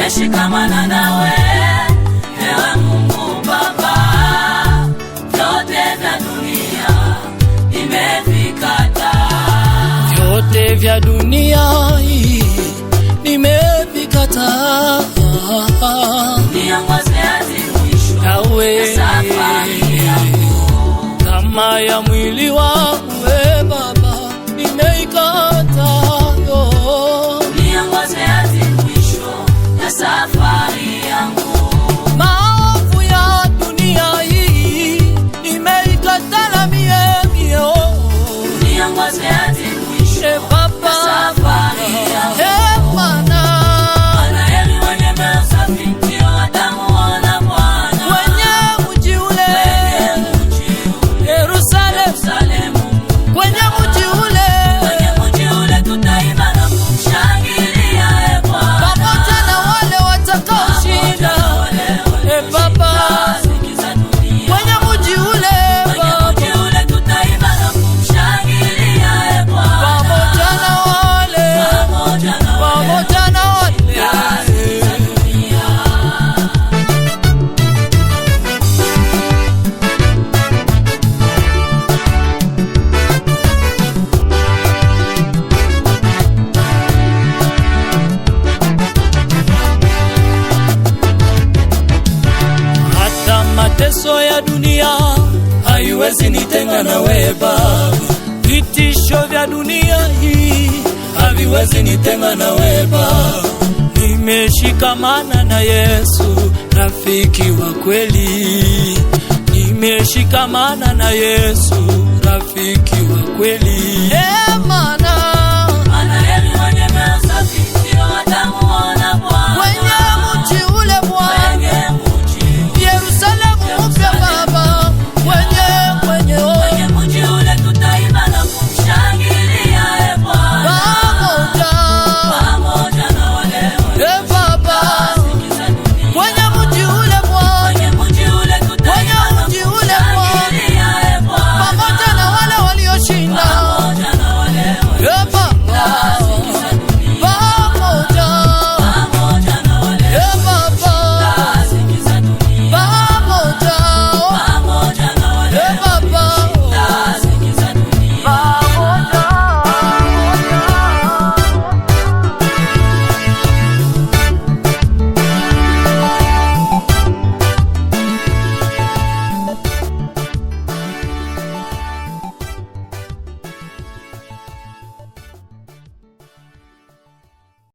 nimeshikamana nawe, ewe Mungu Baba. Vyote vya dunia nimevikata, vyote vya dunia hii nimevikata. Niongoze hadi mwisho nawe safari yangu, kama ya mwili wangu we Baba nimeikata yo. Niongoze hadi mwisho ya safari yangu, maovu ya dunia hii nimeikata na mie. niongoze hadi mwisho ya Baba safari yangu. Bwana Wanaheri wenye mioyo safi, ndio watamuona Bwana. kwenye mji ule Yerusalemu, kwenye mji ule tutaimba na kumshangilia Bwana, pamoja na wale watakaoshinda. Baba kwenye mji ule Baba, tutaimba na kumshangilia Bwana, pamoja na wale hata mateso ya dunia haiwezi nitenga na wewe Baba. Vitisho vya dunia hii haviwezi nitenga na wewe Baba. Nimeshikamana na Yesu, rafiki wa kweli. Nimeshikamana na Yesu, rafiki wa kweli.